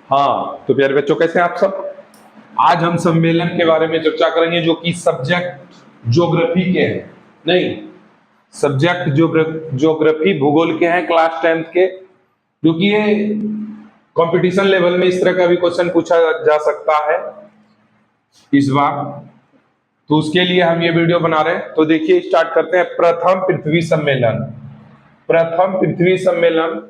हाँ तो प्यारे बच्चों, कैसे हैं आप सब। आज हम सम्मेलन के बारे में चर्चा करेंगे जो कि सब्जेक्ट ज्योग्राफी के हैं, नहीं सब्जेक्ट ज्योग्राफी भूगोल के हैं, क्लास 10th के, जो कि ये कंपटीशन लेवल में इस तरह का भी क्वेश्चन पूछा जा सकता है इस बार। तो उसके लिए हम ये वीडियो बना रहे हैं। तो देखिए, स्टार्ट करते हैं। प्रथम पृथ्वी सम्मेलन। प्रथम पृथ्वी सम्मेलन,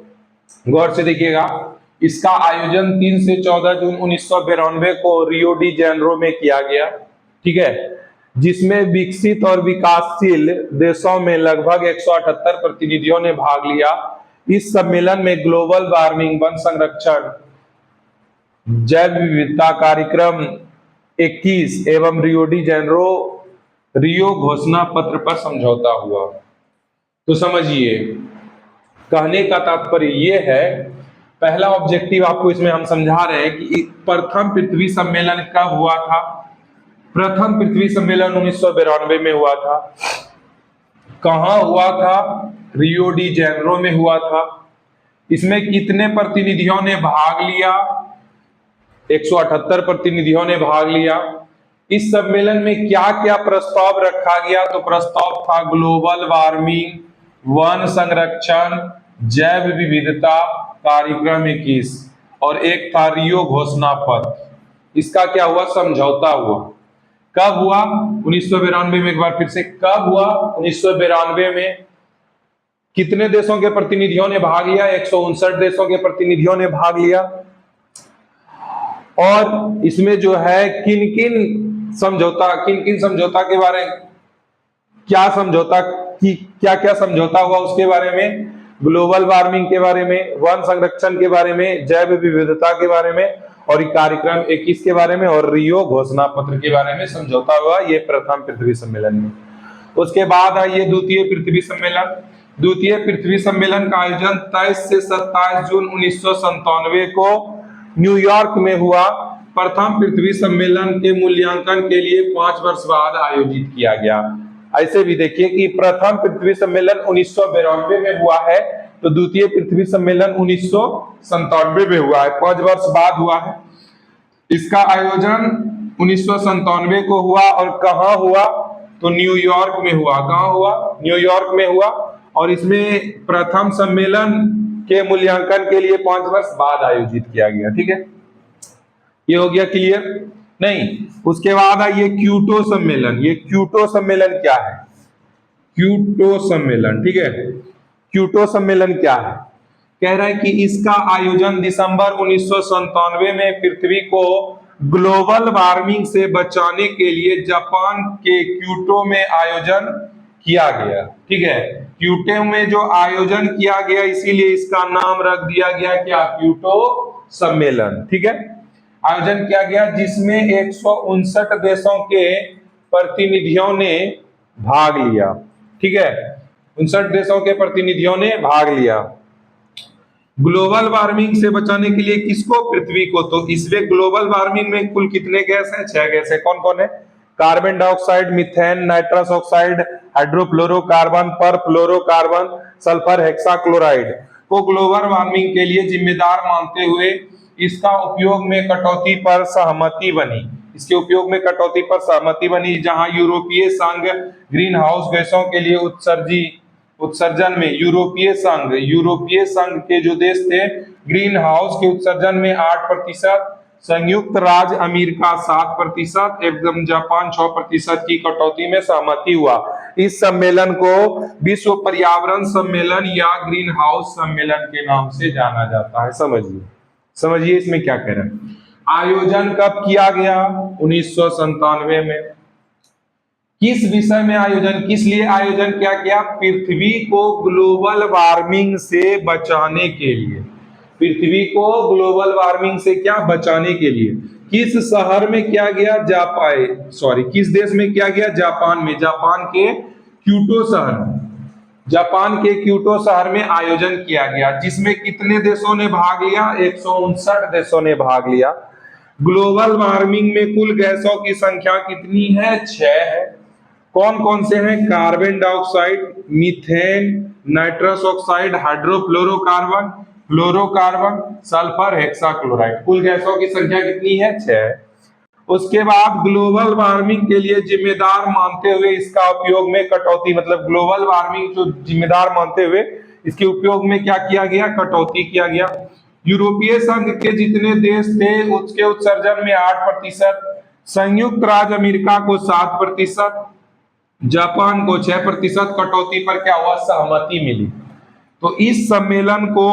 गौर से देखिएगा, इसका आयोजन 3 से 14 जून 1992 को रियो डी जेनेरो में किया गया, ठीक है, जिसमें विकसित और विकासशील देशों में लगभग 178 प्रतिनिधियों ने भाग लिया। इस सम्मेलन में ग्लोबल वार्मिंग, वन संरक्षण, जैव विविधता कार्यक्रम 21 एवं रियो डी जेनेरो रियो घोषणा पत्र पर समझौता हुआ। तो समझिए, कहने का तात्पर्य यह है, पहला ऑब्जेक्टिव आपको इसमें हम समझा रहे हैं कि प्रथम पृथ्वी सम्मेलन कब हुआ था। प्रथम पृथ्वी सम्मेलन 1992 में हुआ था। कहां हुआ था? रियो डी जेनेरो में हुआ था। इसमें कितने प्रतिनिधियों ने भाग लिया? 178 प्रतिनिधियों ने भाग लिया। इस सम्मेलन में क्या क्या प्रस्ताव रखा गया? तो प्रस्ताव था ग्लोबल वार्मिंग, वन संरक्षण, जैव विविधता कार्यक्रम 21 और एक था रियो घोषणा पत्र। इसका क्या हुआ? समझौता हुआ। कब हुआ? 1992 में। एक बार फिर से, कब हुआ? 1992 में। कितने देशों के प्रतिनिधियों ने भाग लिया? 159 देशों के प्रतिनिधियों ने भाग लिया। और इसमें जो है किन किन समझौता के बारे में, क्या समझौता की क्या क्या समझौता हुआ उसके बारे में, ग्लोबल वार्मिंग के बारे में, वन संरक्षण के बारे में, जैव विविधता के बारे में और कार्यक्रम 21 के बारे में और रियो घोषणा पत्र के बारे में समझौता हुआ। ये प्रथम पृथ्वी सम्मेलन में। उसके बाद आइए द्वितीय पृथ्वी सम्मेलन। द्वितीय पृथ्वी सम्मेलन का आयोजन 23 से 27 जून 1997 को न्यूयॉर्क में हुआ। प्रथम पृथ्वी सम्मेलन के मूल्यांकन के लिए 5 वर्ष बाद आयोजित किया गया। ऐसे भी देखिए कि प्रथम पृथ्वी सम्मेलन 1992 में हुआ है, तो द्वितीय पृथ्वी सम्मेलन 1997 में हुआ है, 5 वर्ष बाद हुआ है। इसका आयोजन 1997 को हुआ और कहाँ हुआ? तो न्यूयॉर्क में हुआ। कहाँ हुआ? न्यूयॉर्क में हुआ। और इसमें प्रथम सम्मेलन के मूल्यांकन के लिए 5 वर्ष बाद आयोजित किया गया। ठीक है, ये हो गया क्लियर? नहीं, उसके बाद आइए क्योटो सम्मेलन। ये क्योटो सम्मेलन क्या है? क्योटो सम्मेलन, ठीक है, क्योटो सम्मेलन क्या है? कह रहा है कि इसका आयोजन दिसंबर 1997 में पृथ्वी को ग्लोबल वार्मिंग से बचाने के लिए जापान के क्योटो में आयोजन किया गया। ठीक है, क्योटो में जो आयोजन किया गया, इसीलिए इसका नाम रख दिया गया क्या? क्योटो सम्मेलन। ठीक है, आयोजन किया गया जिसमें 159 देशों के प्रतिनिधियों ने भाग लिया। ठीक है, 59 देशों के प्रतिनिधियों ने भाग लिया। ग्लोबल वार्मिंग से बचाने के लिए किसको? पृथ्वी को। तो इसमें ग्लोबल वार्मिंग में कुल कितने गैस हैं? 6 गैस है। कौन कौन है? Carbon dioxide, methane, nitrous oxide, hydrofluorocarbon, perfluorocarbon, sulphur hexachloride को ग्लोबल वार्मिंग के लिए जिम्मेदार मानते हुए इसका उपयोग में कटौती पर सहमति बनी। इसके उपयोग में कटौती पर सहमति बनी, जहां यूरोपीय संघ ग्रीन हाउस गैसों के लिए उत्सर्जन में यूरोपीय संघ के जो देश थे, ग्रीन हाउस के उत्सर्जन में 8%, संयुक्त राज्य अमेरिका 7% एवं जापान 6% की कटौती में सहमति हुआ। इस सम्मेलन को विश्व पर्यावरण सम्मेलन या ग्रीन हाउस सम्मेलन के नाम से जाना जाता है। समझिए इसमें क्या कह रहे हैं। आयोजन कब किया गया? 1997 में। किस विषय में आयोजन, किस लिए आयोजन किया गया? पृथ्वी को ग्लोबल वार्मिंग से बचाने के लिए। पृथ्वी को ग्लोबल वार्मिंग से क्या? बचाने के लिए। किस शहर में किया गया? किस देश में किया गया? जापान में। जापान के क्योटो शहर में। जापान के क्योटो शहर में आयोजन किया गया, जिसमें कितने देशों ने भाग लिया? 159 देशों ने भाग लिया। ग्लोबल वार्मिंग में कुल गैसों की संख्या कितनी है? 6 है। कौन कौन से हैं? Carbon dioxide, methane, nitrous oxide, hydrofluorocarbon, fluorocarbon, sulphur, hexachloride. कुल गैसों की संख्या कितनी है? 6। उसके बाद ग्लोबल वार्मिंग के लिए जिम्मेदार मानते हुए इसका उपयोग में कटौती, मतलब ग्लोबल वार्मिंग जो जिम्मेदार मानते हुए इसके उपयोग में क्या किया गया? कटौती किया गया। यूरोपीय संघ के जितने देश थे उसके उत्सर्जन में 8%, संयुक्त राज्य अमेरिका को 7%, जापान को 6% कटौती पर क्या हुआ? सहमति मिली। तो इस सम्मेलन को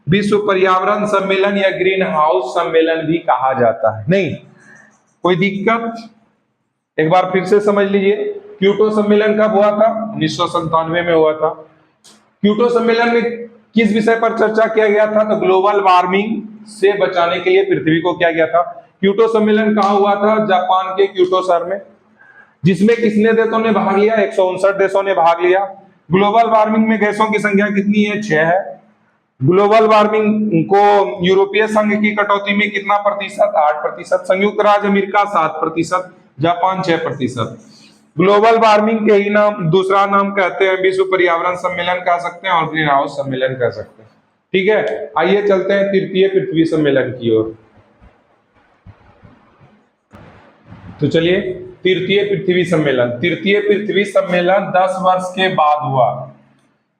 विश्व पर्यावरण सम्मेलन या ग्रीन हाउस सम्मेलन भी कहा जाता है। नहीं कोई दिक्कत? एक बार फिर से समझ लीजिए, क्योटो सम्मेलन कब हुआ था? 1997 में हुआ था। क्योटो सम्मेलन में किस विषय पर चर्चा किया गया था? तो ग्लोबल वार्मिंग से बचाने के लिए पृथ्वी को क्या गया था? क्योटो सम्मेलन कहाँ हुआ था? जापान के क्योटो शहर में। जिसमें किसने देशों ने भाग लिया? 159 देशों ने भाग लिया। ग्लोबल वार्मिंग में गैसों की संख्या कितनी है? 6 है। ग्लोबल वार्मिंग को यूरोपीय संघ की कटौती में कितना प्रतिशत? 8%, संयुक्त राज्य अमेरिका 7%, जापान 6%। ग्लोबल वार्मिंग के ही नाम दूसरा नाम कहते हैं विश्व पर्यावरण सम्मेलन कह सकते हैं और ग्रीन हाउस सम्मेलन कह सकते हैं। ठीक है, आइए चलते हैं तृतीय पृथ्वी सम्मेलन की ओर। तो चलिए, तृतीय पृथ्वी सम्मेलन। तृतीय पृथ्वी सम्मेलन 10 वर्ष के बाद हुआ।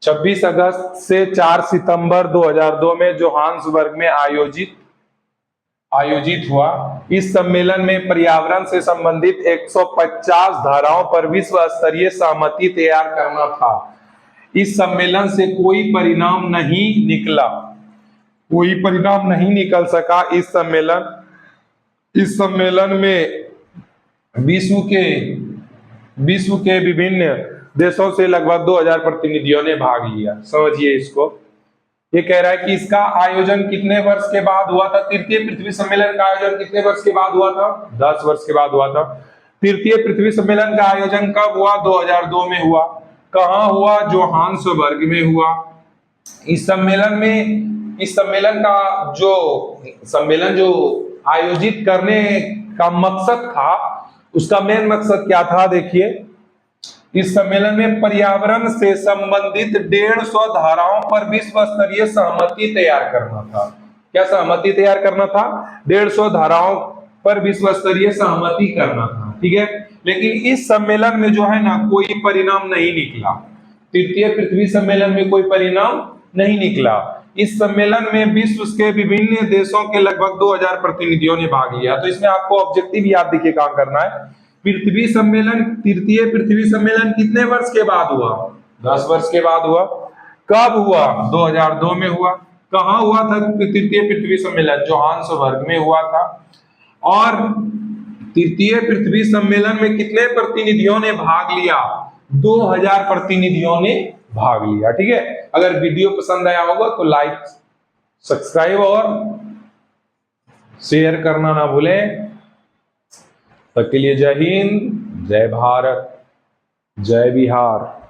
26 अगस्त से 4 सितंबर 2002 में जोहान्सबर्ग में आयोजित हुआ। इस सम्मेलन में पर्यावरण से संबंधित 150 धाराओं पर विश्व स्तरीय सहमति तैयार करना था। इस सम्मेलन से कोई परिणाम नहीं निकला, कोई परिणाम नहीं निकल सका। इस सम्मेलन में विश्व के विभिन्न देशों से लगभग 2000 प्रतिनिधियों ने भाग लिया। समझिए इसको, ये कह रहा है कि इसका आयोजन कितने वर्ष के बाद हुआ था? तृतीय पृथ्वी सम्मेलन का आयोजन कितने वर्ष के बाद हुआ था? 10 वर्ष के बाद हुआ था। तृतीय पृथ्वी सम्मेलन का आयोजन कब हुआ? 2002 में हुआ। कहाँ हुआ? जोहान्सबर्ग में हुआ। इस सम्मेलन का जो आयोजित करने का मकसद था, उसका मेन मकसद क्या था? देखिए, इस सम्मेलन में पर्यावरण से संबंधित 150 धाराओं पर विश्व स्तरीय सहमति तैयार करना था। क्या सहमति तैयार करना था? 150 धाराओं पर विश्व स्तरीय सहमति करना था। ठीक है, लेकिन इस सम्मेलन में जो है ना, कोई परिणाम नहीं निकला। तृतीय पृथ्वी सम्मेलन में कोई परिणाम नहीं निकला। इस सम्मेलन में विश्व के विभिन्न देशों के लगभग 2000 प्रतिनिधियों ने भाग लिया। तो इसमें आपको ऑब्जेक्टिव याद देखिए काम करना है। तृतीय पृथ्वी सम्मेलन कितने वर्ष के बाद हुआ? 10 वर्ष के बाद हुआ। कब हुआ? 2002 में हुआ। कहाँ हुआ था तृतीय पृथ्वी सम्मेलन? जोहान्सबर्ग में हुआ था। और तृतीय पृथ्वी सम्मेलन में कितने प्रतिनिधियों ने भाग लिया? 2000 प्रतिनिधियों ने भाग लिया। ठीक है, अगर वीडियो पसंद आया होगा तो लाइक, सब्सक्राइब और शेयर करना ना भूलें। तब के लिए जय हिंद, जय भारत, जय बिहार।